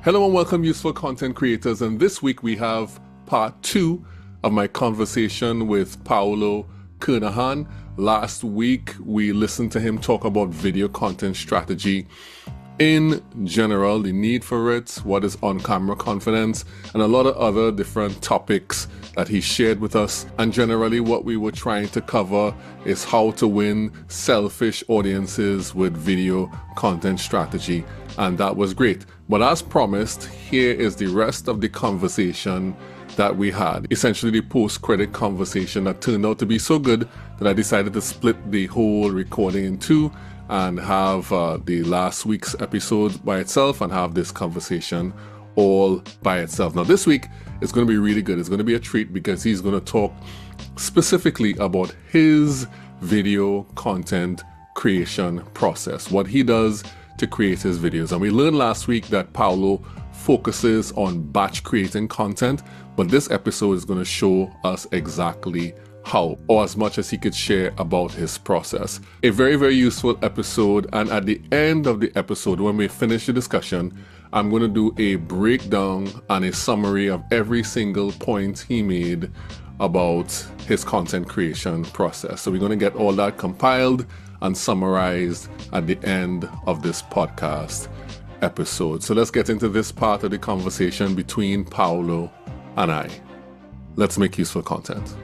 Hello and welcome, useful content creators. And this week we have part 2 of my conversation with Paolo Kernahan. Last week we listened to him talk about video content strategy in general, the need for it, what is on-camera confidence, and a lot of other different topics that he shared with us. And generally what we were trying to cover is how to win selfish audiences with video content strategy. And that was great. But as promised, here is the rest of the conversation that we had. Essentially the post-credit conversation that turned out to be so good that I decided to split the whole recording in two and have the last week's episode by itself and have this conversation all by itself. Now this week is going to be really good. It's going to be a treat because he's going to talk specifically about his video content creation process, what he does to create his videos. And we learned last week that Paolo focuses on batch creating content, but this episode is going to show us exactly how, or as much as he could share about his process. A very, very useful episode. And at the end of the episode, when we finish the discussion, I'm going to do a breakdown and a summary of every single point he made about his content creation process. So we're going to get all that compiled and summarized at the end of this podcast episode. So let's get into this part of the conversation between Paolo and I. Let's make useful content.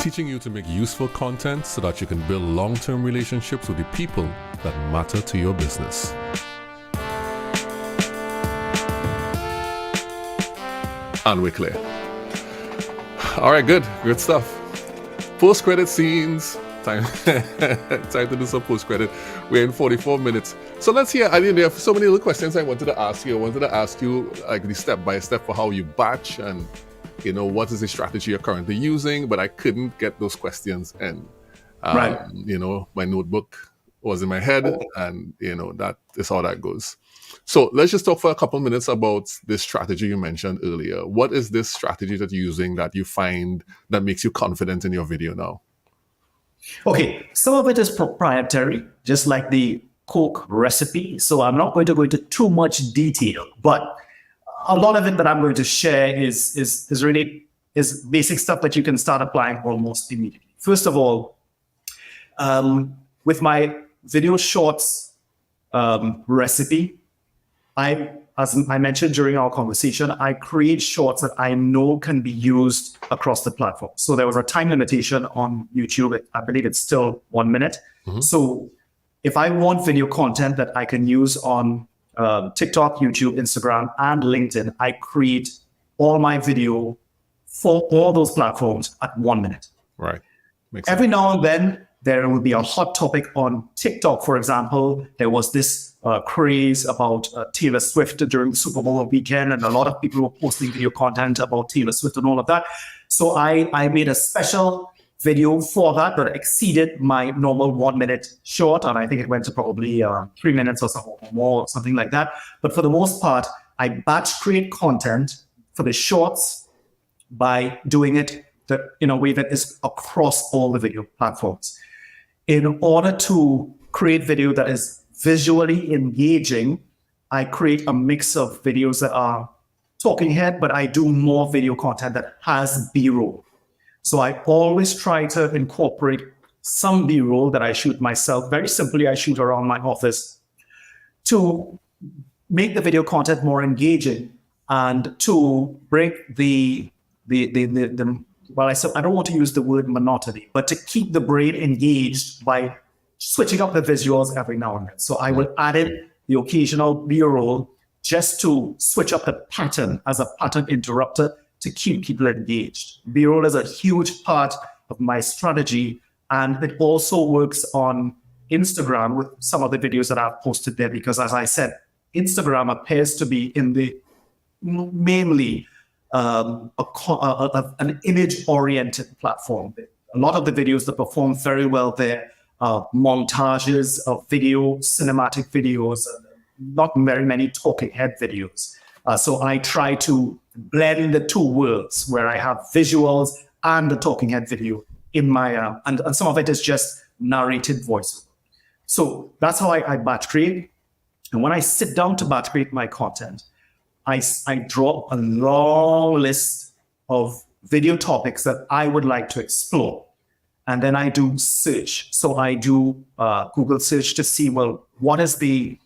Teaching you to make useful content so that you can build long-term relationships with the people that matter to your business. And we're clear. All right, good stuff. Post-credit scenes. Time to do some post-credit. We're in 44 minutes. So let's hear, there are so many little questions I wanted to ask you. I wanted to ask you like the step-by-step for how you batch and what is the strategy you're currently using, but I couldn't get those questions in. Right. My notebook was in my head and that is how that goes. So let's just talk for a couple minutes about this strategy you mentioned earlier. What is this strategy that you're using that you find that makes you confident in your video now? Okay, some of it is proprietary, just like the Coke recipe. So I'm not going to go into too much detail, but a lot of it that I'm going to share is basic stuff that you can start applying almost immediately. First of all, with my video shorts recipe, as I mentioned during our conversation, I create shorts that I know can be used across the platform. So there was a time limitation on YouTube. I believe it's still 1 minute. Mm-hmm. So if I want video content that I can use on TikTok, YouTube, Instagram, and LinkedIn, I create all my video for all those platforms at 1 minute. Right. Every now and then, there will be a hot topic on TikTok, for example. There was this craze about Taylor Swift during the Super Bowl weekend, and a lot of people were posting video content about Taylor Swift and all of that. So I made a special video for that exceeded my normal 1 minute short, and I think it went to probably 3 minutes or more, something like that. But for the most part, I batch create content for the shorts by doing it in a way that is across all the video platforms. In order to create video that is visually engaging, I create a mix of videos that are talking head, but I do more video content that has B-roll. So I always try to incorporate some B-roll that I shoot myself. Very simply, I shoot around my office to make the video content more engaging and to break I don't want to use the word monotony, but to keep the brain engaged by switching up the visuals every now and then. So I will add in the occasional B-roll just to switch up the pattern as a pattern interrupter to keep people engaged. B-roll is a huge part of my strategy, and it also works on Instagram with some of the videos that I've posted there, because as I said, Instagram appears to be mainly an image-oriented platform. A lot of the videos that perform very well there are montages of video, cinematic videos, not very many talking head videos. So I try to blend the two worlds where I have visuals and the talking head video in my, and some of it is just narrated voice. So that's how I batch create. And when I sit down to batch create my content, I draw a long list of video topics that I would like to explore. And then I do search. So I do Google search to see, well, what is the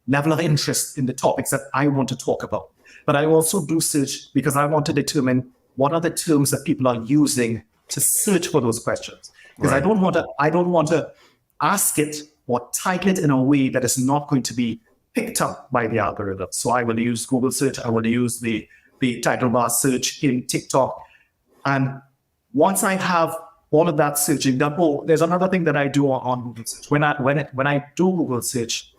level of interest in the topics that I want to talk about. But I also do search because I want to determine what are the terms that people are using to search for those questions. Because Right. I don't want to ask it or type it in a way that is not going to be picked up by the algorithm. So I will use Google search. I will use the title bar search in TikTok. And once I have all of that searching done, there's another thing that I do on Google search. When I do Google search,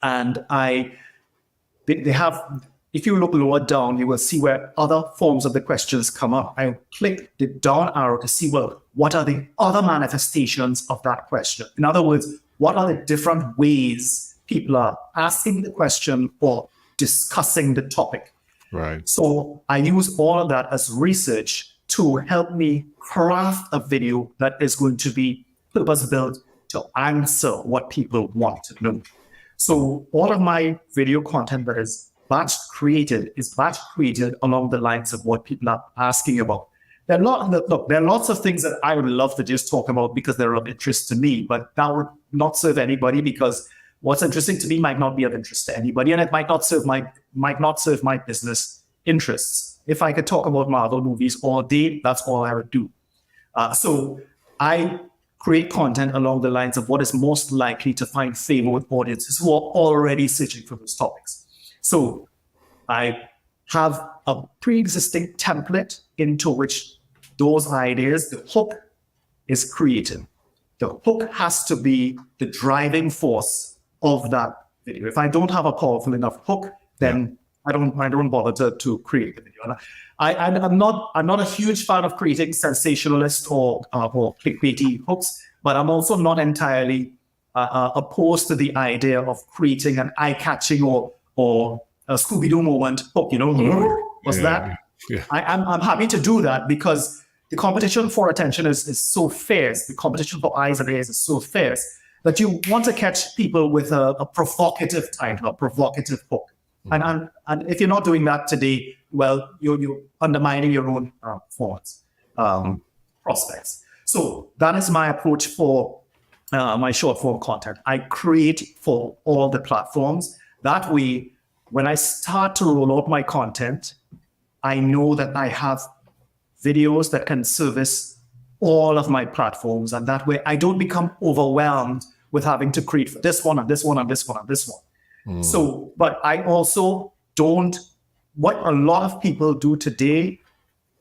and they have, if you look lower down, you will see where other forms of the questions come up. I click the down arrow to see, well, what are the other manifestations of that question? In other words, what are the different ways people are asking the question or discussing the topic? Right. So I use all of that as research to help me craft a video that is going to be purpose-built to answer what people want to know. So all of my video content that is batch created along the lines of what people are asking about. There are lots of things that I would love to just talk about because they're of interest to me, but that would not serve anybody because what's interesting to me might not be of interest to anybody, and it might not serve my business interests. If I could talk about Marvel movies all day, that's all I would do. So I create content along the lines of what is most likely to find favor with audiences who are already searching for those topics. So I have a pre-existing template into which those ideas, the hook is created. The hook has to be the driving force of that video. If I don't have a powerful enough hook, then I don't bother to create the video. And I'm not a huge fan of creating sensationalist or clickbaity hooks, but I'm also not entirely opposed to the idea of creating an eye-catching or a Scooby-Doo moment hook. What's that? Yeah. I'm happy to do that because the competition for attention is so fierce. The competition for eyes and ears is so fierce that you want to catch people with a provocative title, a provocative hook. And if you're not doing that today, well, you're undermining your own performance prospects. So that is my approach for my short form content. I create for all the platforms. That way, when I start to roll out my content, I know that I have videos that can service all of my platforms. And that way I don't become overwhelmed with having to create for this one and this one and this one and this one. So, but I also don't, what a lot of people do today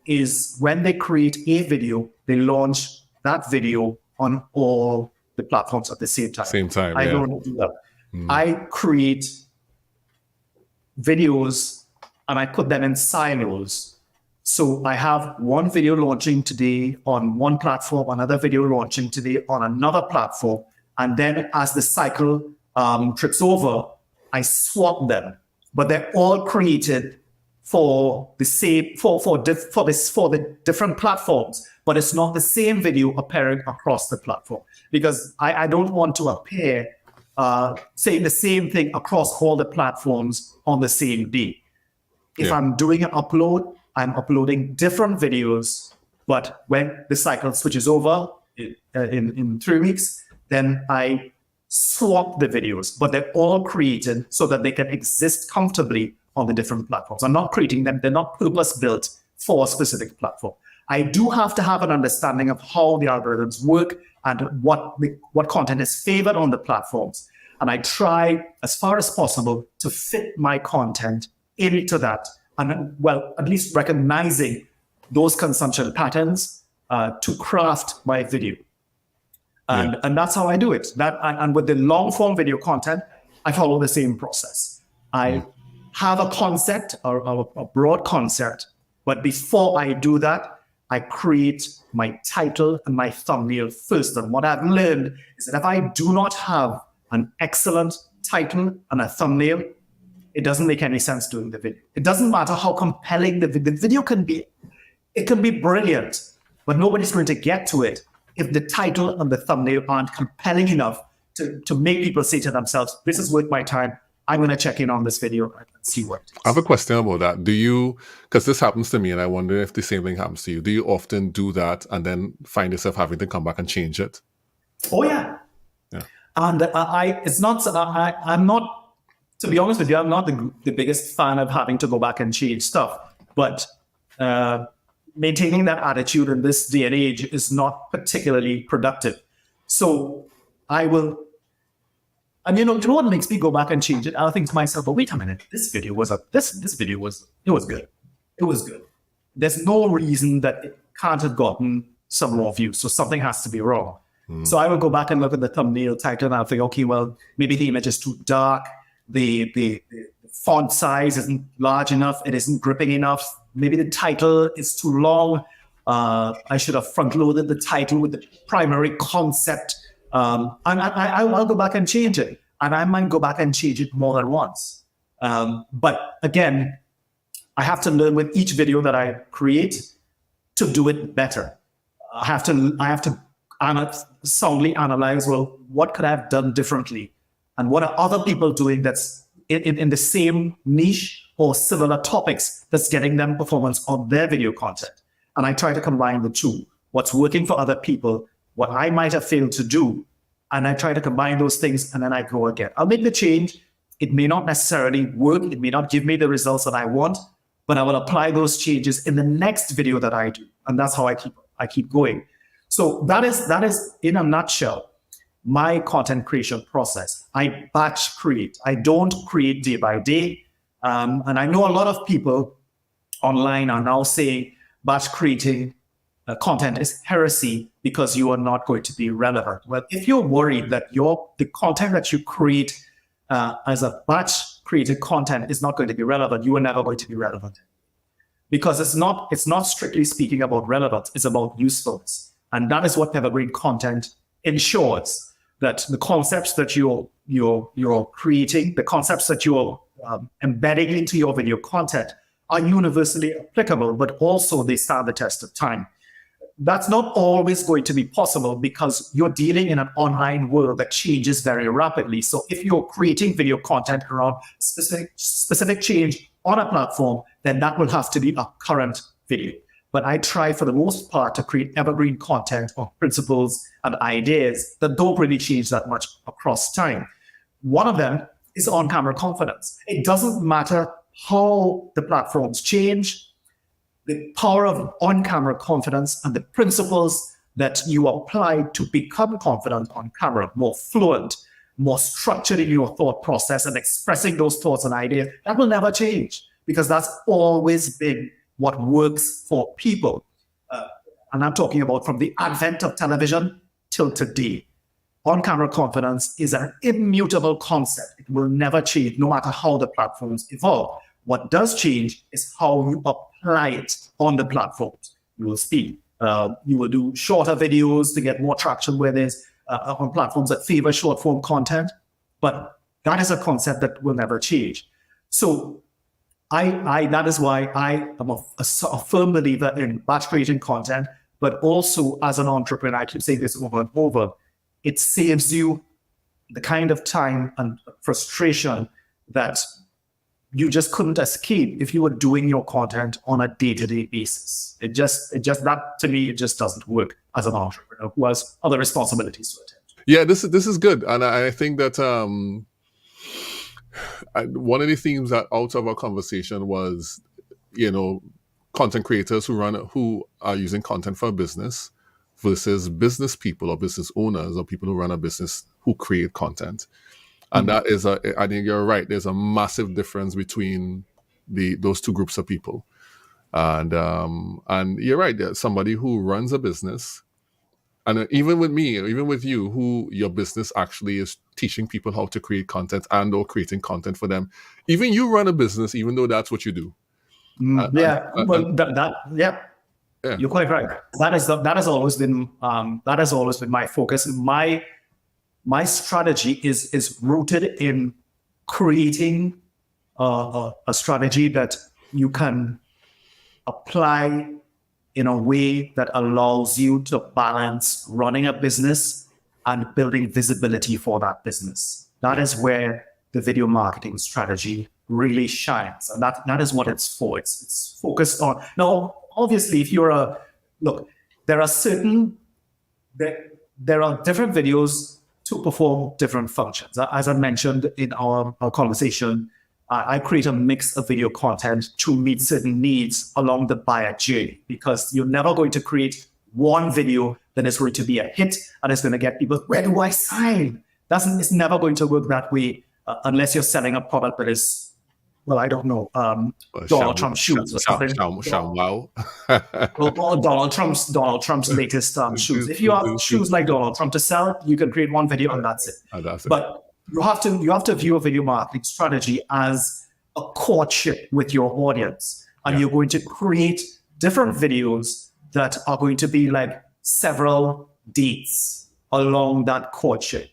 is when they create a video, they launch that video on all the platforms at the same time. I don't do that. I create videos and I put them in silos. So I have one video launching today on one platform, another video launching today on another platform. And then as the cycle trips over, I swap them, but they're all created for the same for the different platforms, but it's not the same video appearing across the platform because I don't want to appear saying the same thing across all the platforms on the same day. If I'm doing an upload, I'm uploading different videos, but when the cycle switches over in 3 weeks, then I swap the videos, but they're all created so that they can exist comfortably on the different platforms. I'm not creating them. They're not purpose-built for a specific platform. I do have to have an understanding of how the algorithms work and what content is favored on the platforms. And I try, as far as possible, to fit my content into that. And, well, at least recognizing those consumption patterns to craft my video. And that's how I do it. And with the long form video content, I follow the same process. I have a concept or a broad concept, but before I do that, I create my title and my thumbnail first. And what I've learned is that if I do not have an excellent title and a thumbnail, it doesn't make any sense doing the video. It doesn't matter how compelling the video can be. It can be brilliant, but nobody's going to get to it if the title and the thumbnail aren't compelling enough to make people say to themselves, this is worth my time, I'm going to check in on this video and see what it is. I have a question about that. Do you, because this happens to me and I wonder if the same thing happens to you, do you often do that and then find yourself having to come back and change it? Oh, yeah. Yeah. And I'm not, to be honest with you, I'm not the biggest fan of having to go back and change stuff. But maintaining that attitude in this day and age is not particularly productive. So I will, and you know what makes me go back and change it? I'll think to myself, but wait a minute, this video was good. It was good. There's no reason that it can't have gotten some more views. So something has to be wrong. So I will go back and look at the thumbnail title and I'll think, okay, well, maybe the image is too dark. The font size isn't large enough. It isn't gripping enough. Maybe the title is too long. I should have front-loaded the title with the primary concept. And I'll go back and change it. And I might go back and change it more than once. But again, I have to learn with each video that I create to do it better. I have to soundly analyze, well, what could I have done differently? And what are other people doing that's in the same niche or similar topics that's getting them performance on their video content? And I try to combine the two. What's working for other people, what I might have failed to do, and I try to combine those things, and then I go again. I'll make the change. It may not necessarily work. It may not give me the results that I want, but I will apply those changes in the next video that I do. And that's how I keep going. So that is in a nutshell my content creation process. I batch create. I don't create day by day. And I know a lot of people online are now saying batch creating content is heresy because you are not going to be relevant. Well, if you're worried that the content that you create as a batch created content is not going to be relevant, you are never going to be relevant. Because it's not strictly speaking about relevance, it's about usefulness. And that is what evergreen content ensures, that the concepts that you're creating, the concepts that you're embedding into your video content are universally applicable, but also they stand the test of time. That's not always going to be possible because you're dealing in an online world that changes very rapidly. So if you're creating video content around specific change on a platform, then that will have to be a current video. But I try for the most part to create evergreen content or principles and ideas that don't really change that much across time. One of them is on-camera confidence. It doesn't matter how the platforms change, the power of on-camera confidence and the principles that you apply to become confident on camera, more fluent, more structured in your thought process and expressing those thoughts and ideas, that will never change because that's always been what works for people. And I'm talking about from the advent of television till today. On-camera confidence is an immutable concept. It will never change, no matter how the platforms evolve. What does change is how you apply it on the platforms. You will speak. You will do shorter videos to get more traction where there's on platforms that favor short-form content. But that is a concept that will never change. So that is why I am a firm believer in batch creating content, but also as an entrepreneur, I keep saying this over and over, it saves you the kind of time and frustration that you just couldn't escape if you were doing your content on a day-to-day basis. It just that to me, it just doesn't work as an entrepreneur who has other responsibilities to attend to. Yeah, this is good. And I think that one of the themes that out of our conversation was, content creators who are using content for a business versus business people or business owners or people who run a business who create content. And that is I think you're right. There's a massive difference between those two groups of people. And you're right. There's somebody who runs a business. And even with me, even with you, who your business actually is teaching people how to create content and or creating content for them. Even you run a business, even though that's what you do. Yeah. You're quite right. That has always been my focus. My strategy is rooted in creating a strategy that you can apply in a way that allows you to balance running a business and building visibility for that business. That is where the video marketing strategy really shines. And that is what it's for. It's focused on. Now, obviously, if you're look, there are different videos to perform different functions. As I mentioned in our conversation, I create a mix of video content to meet certain needs along the buyer journey, because you're never going to create one video that is going to be a hit and it's going to get people, where do I sign? It's never going to work that way unless you're selling a product that is, well, I don't know, Donald Trump shoes or something. Wow. Or Donald Trump's latest shoes. If you have shoes like Donald Trump to sell, you can create one video and that's it. But you have to view a video marketing strategy as a courtship with your audience, and you're going to create different videos that are going to be like several dates along that courtship.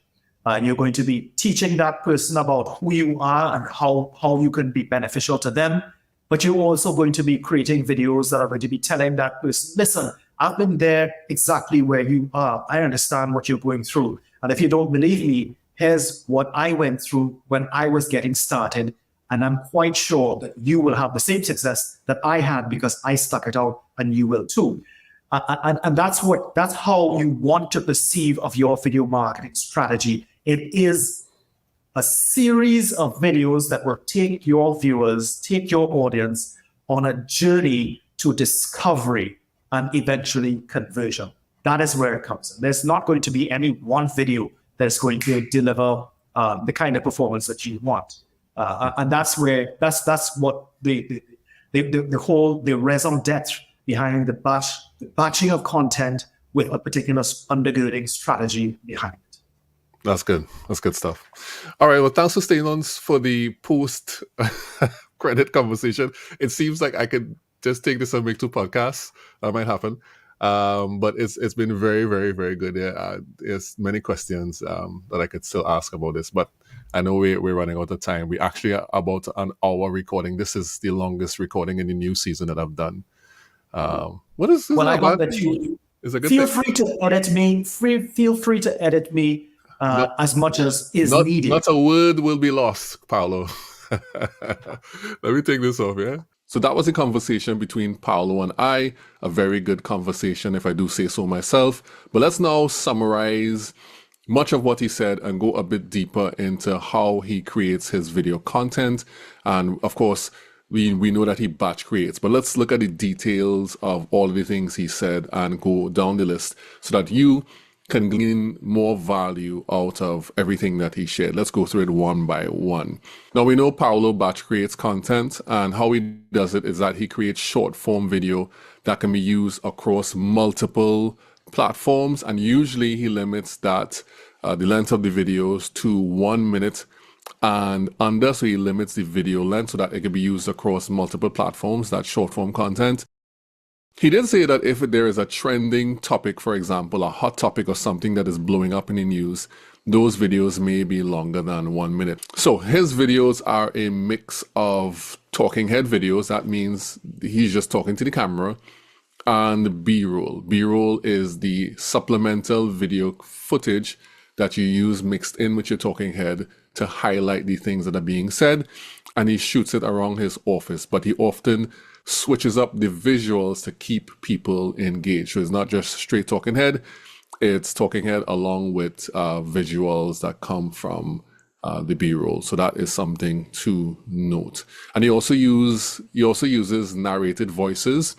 And you're going to be teaching that person about who you are and how you can be beneficial to them. But you're also going to be creating videos that are going to be telling that person, listen, I've been there exactly where you are. I understand what you're going through. And if you don't believe me, here's what I went through when I was getting started. And I'm quite sure that you will have the same success that I had because I stuck it out, and you will too. And that's how you want to perceive of your video marketing strategy. It is a series of videos that will take your viewers, take your audience on a journey to discovery and eventually conversion. That is where it comes in. There's not going to be any one video that's going to deliver the kind of performance that you want. And that's what the raison d'etre behind the batching of content with a particular undergirding strategy behind it. That's good. That's good stuff. All right. Well, thanks for staying on for the post credit conversation. It seems like I could just take this and make 2 podcasts. That might happen. But it's been very, very, very good. There's many questions that I could still ask about this, but I know we're running out of time. We actually are about an hour recording. This is the longest recording in the new season that I've done. What is this? Well, I hope that you feel free to edit me. Feel free to edit me as much as is needed. Not a word will be lost, Paolo. Let me take this off, yeah? So that was a conversation between Paolo and I, a very good conversation, if I do say so myself. But let's now summarize much of what he said and go a bit deeper into how he creates his video content. And of course, we know that he batch creates, but let's look at the details of all of the things he said and go down the list so that you can glean more value out of everything that he shared. Let's go through it one by one. Now, we know Paolo batch creates content, and how he does it is that he creates short form video that can be used across multiple platforms, and usually he limits that the length of the videos to 1 minute and under, so he limits the video length so that it can be used across multiple platforms, that short form content. He did say that if there is a trending topic, for example, a hot topic or something that is blowing up in the news, those videos may be longer than 1 minute. So his videos are a mix of talking head videos. That means he's just talking to the camera, and B-roll. B-roll is the supplemental video footage that you use mixed in with your talking head to highlight the things that are being said. And he shoots it around his office, but he often switches up the visuals to keep people engaged. So it's not just straight talking head, it's talking head along with visuals that come from the B-roll. So that is something to note. And he also uses narrated voices.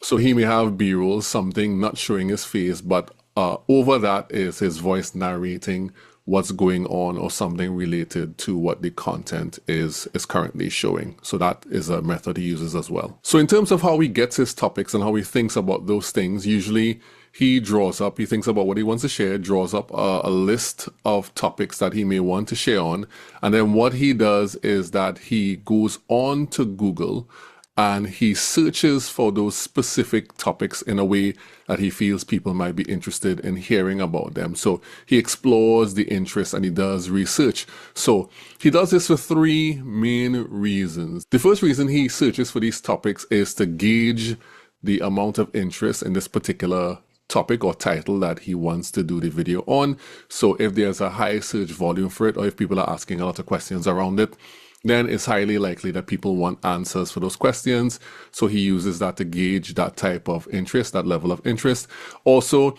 So he may have B-roll, something not showing his face, but over that is his voice narrating what's going on or something related to what the content is currently showing. So that is a method he uses as well. So in terms of how he gets his topics and how he thinks about those things, usually he thinks about what he wants to share, draws up a list of topics that he may want to share on. And then what he does is that he goes on to Google and he searches for those specific topics in a way that he feels people might be interested in hearing about them. So he explores the interest and he does research. So he does this for 3 main reasons. The first reason he searches for these topics is to gauge the amount of interest in this particular topic or title that he wants to do the video on. So if there's a high search volume for it, or if people are asking a lot of questions around it, then it's highly likely that people want answers for those questions. So he uses that to gauge that type of interest, that level of interest. Also,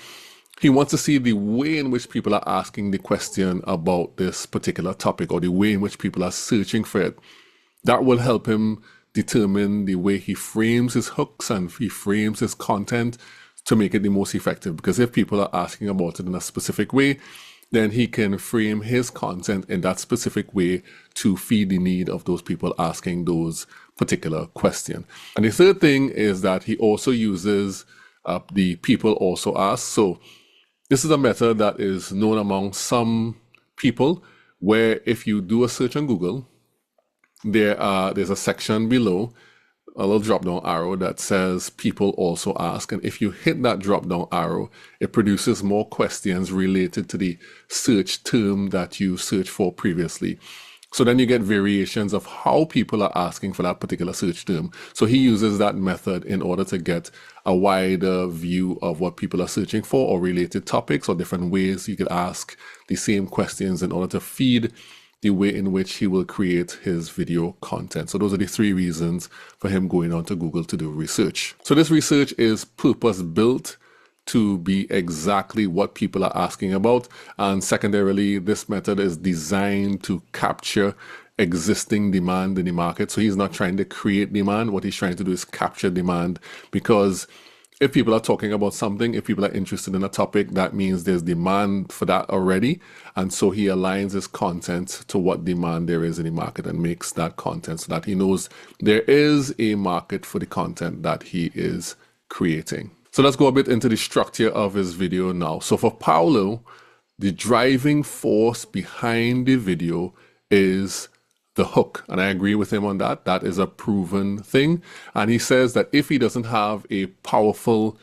he wants to see the way in which people are asking the question about this particular topic, or the way in which people are searching for it. That will help him determine the way he frames his hooks and he frames his content to make it the most effective. Because if people are asking about it in a specific way, then he can frame his content in that specific way to feed the need of those people asking those particular questions. And the third thing is that he also uses the people also ask. So this is a method that is known among some people, where if you do a search on Google, there's a section below, a little drop down arrow that says people also ask. And if you hit that drop down arrow, it produces more questions related to the search term that you searched for previously. So then you get variations of how people are asking for that particular search term. So he uses that method in order to get a wider view of what people are searching for, or related topics, or different ways you could ask the same questions in order to feed the way in which he will create his video content. So those are the three reasons for him going on to Google to do research. So this research is purpose built to be exactly what people are asking about. And secondarily, this method is designed to capture existing demand in the market. So he's not trying to create demand. What he's trying to do is capture demand, because if people are talking about something, if people are interested in a topic, that means there's demand for that already. And so he aligns his content to what demand there is in the market and makes that content so that he knows there is a market for the content that he is creating. So let's go a bit into the structure of his video now. So for Paolo, the driving force behind the video is the hook. And I agree with him on that. That is a proven thing. And he says that if he doesn't have a powerful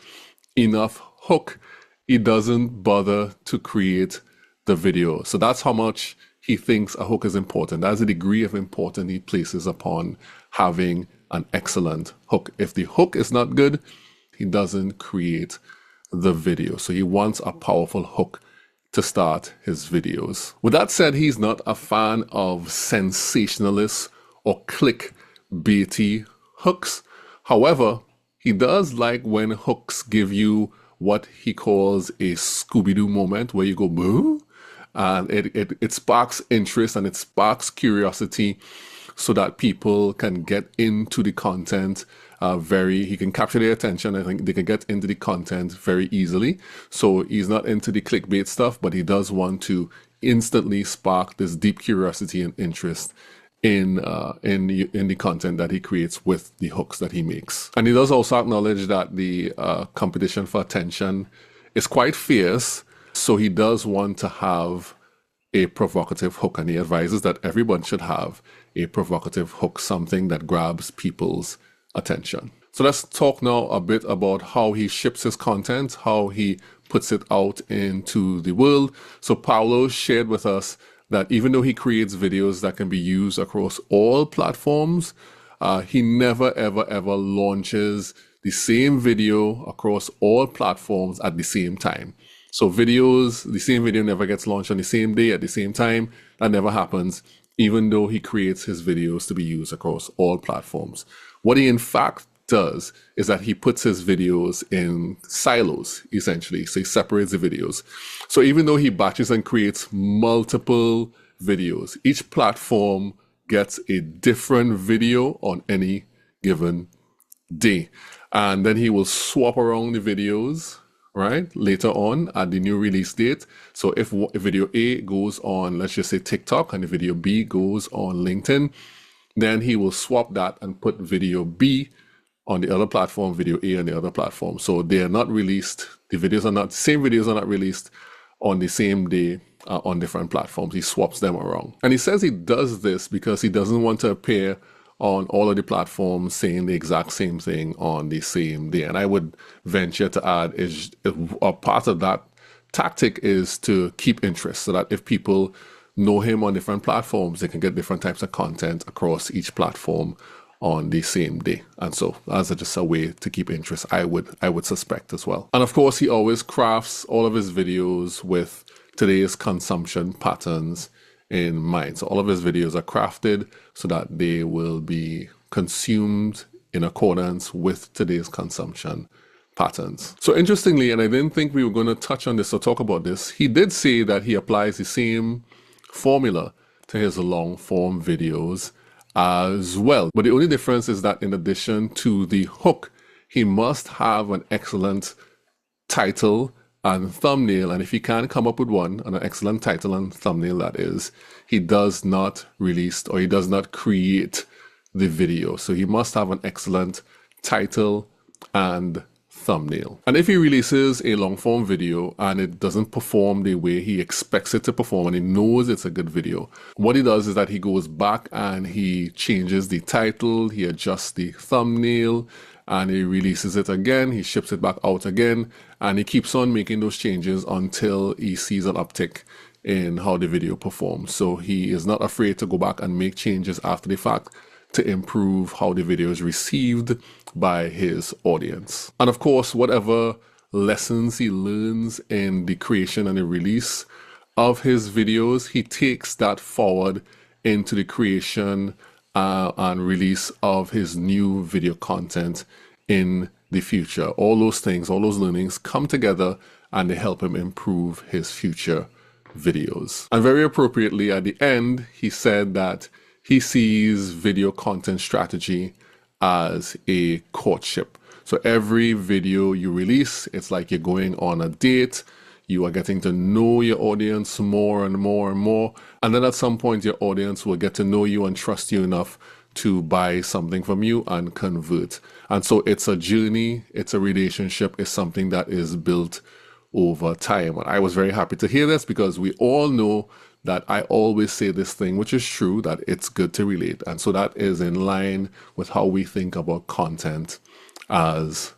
enough hook, he doesn't bother to create the video. So that's how much he thinks a hook is important. That's the degree of importance he places upon having an excellent hook. If the hook is not good, he doesn't create the video. So he wants a powerful hook to start his videos. With that said, he's not a fan of sensationalist or clickbaity hooks. However, he does like when hooks give you what he calls a Scooby-Doo moment, where you go, boo, and it sparks interest and it sparks curiosity, so that people can get into the content he can capture their attention. I think they can get into the content very easily. So he's not into the clickbait stuff, but he does want to instantly spark this deep curiosity and interest in the content that he creates with the hooks that he makes. And he does also acknowledge that the competition for attention is quite fierce. So he does want to have a provocative hook, and he advises that everyone should have a provocative hook, something that grabs people's attention. So let's talk now a bit about how he ships his content, how he puts it out into the world. So Paolo shared with us that even though he creates videos that can be used across all platforms, he never, ever launches the same video across all platforms at the same time. So the same video never gets launched on the same day at the same time. That never happens, even though he creates his videos to be used across all platforms. What he in fact does is that he puts his videos in silos, essentially. So he separates the videos. So even though he batches and creates multiple videos, each platform gets a different video on any given day. And then he will swap around the videos, right, later on at the new release date. So if video A goes on, let's just say TikTok, and the video B goes on LinkedIn, then he will swap that and put video B on the other platform, video A on the other platform. So they are not released, same videos are not released on the same day on different platforms. He swaps them around. And he says he does this because he doesn't want to appear on all of the platforms saying the exact same thing on the same day. And I would venture to add is a part of that tactic is to keep interest, so that if people know him on different platforms, they can get different types of content across each platform on the same day. And so that's just a way to keep interest, I would suspect as well. And of course, he always crafts all of his videos with today's consumption patterns in mind. So all of his videos are crafted so that they will be consumed in accordance with today's consumption patterns. So interestingly, and I didn't think we were going to touch on this or talk about this, he did say that he applies the same formula to his long form videos as well. But the only difference is that in addition to the hook, he must have an excellent title and thumbnail. And if he can't come up with one, an excellent title and thumbnail that is, he does not release or he does not create the video. So he must have an excellent title and thumbnail. And if he releases a long form video and it doesn't perform the way he expects it to perform and he knows it's a good video, what he does is that he goes back and he changes the title, he adjusts the thumbnail, and he releases it again, he ships it back out again, and he keeps on making those changes until he sees an uptick in how the video performs. So he is not afraid to go back and make changes after the fact to improve how the video is received by his audience. And of course, whatever lessons he learns in the creation and the release of his videos, he takes that forward into the creation and release of his new video content in the future. All those things, all those learnings come together and they help him improve his future videos. And very appropriately at the end, he said that he sees video content strategy as a courtship. So every video you release, it's like you're going on a date. You are getting to know your audience more and more and more. And then at some point, your audience will get to know you and trust you enough to buy something from you and convert. And so it's a journey, it's a relationship, it's something that is built over time. And I was very happy to hear this because we all know that I always say this thing, which is true, that it's good to relate. And so that is in line with how we think about content as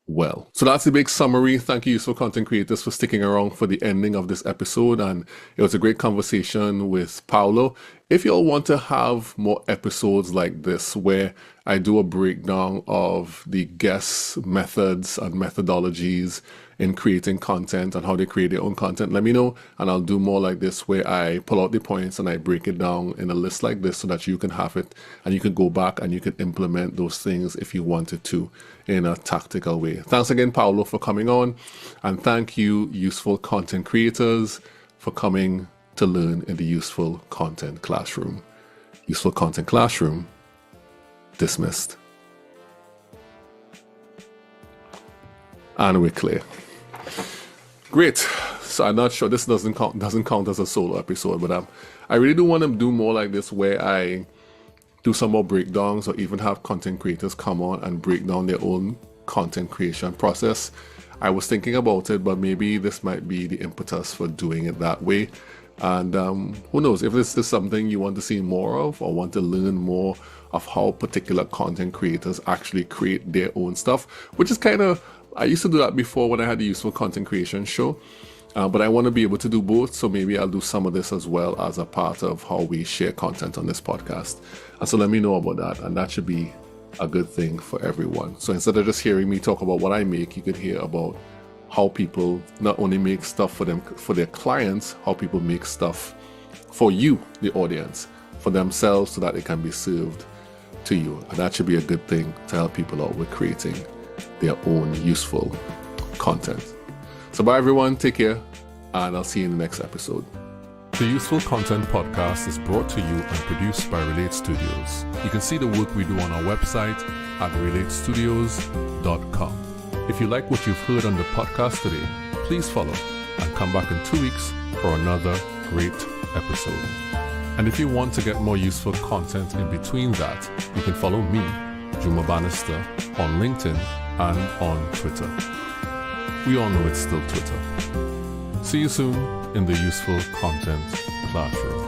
well. So that's the big summary. Thank you, Useful Content Creators, for sticking around for the ending of this episode. And it was a great conversation with Paolo. If you all want to have more episodes like this, where I do a breakdown of the guests' methods and methodologies in creating content and how they create their own content, let me know. And I'll do more like this, where I pull out the points and I break it down in a list like this so that you can have it and you can go back and you can implement those things if you wanted to in a tactical way. Thanks again, Paolo, for coming on. And thank you, Useful Content Creators, for coming to learn in the Useful Content Classroom. Useful Content Classroom dismissed. And we're clear. Great. So I'm not sure, this doesn't count as a solo episode, but I really do want to do more like this, where I do some more breakdowns or even have content creators come on and break down their own content creation process. I was thinking about it, but maybe this might be the impetus for doing it that way. And who knows, if this is something you want to see more of or want to learn more of how particular content creators actually create their own stuff, which is kind of, I used to do that before when I had the Useful Content Creation show, but I want to be able to do both. So maybe I'll do some of this as well as a part of how we share content on this podcast. And so let me know about that. And that should be a good thing for everyone. So instead of just hearing me talk about what I make, you could hear about how people not only make stuff for them, for their clients, how people make stuff for you, the audience, for themselves, so that it can be served to you. And that should be a good thing to help people out with creating their own useful content. So bye everyone, take care, and I'll see you in the next episode. The Useful Content Podcast is brought to you and produced by Relate Studios. You can see the work we do on our website at relatestudios.com. If you like what you've heard on the podcast today, please follow and come back in 2 weeks for another great episode. And if you want to get more useful content in between that, you can follow me, Juma Bannister, on LinkedIn and on Twitter. We all know it's still Twitter. See you soon in the Useful Content Classroom.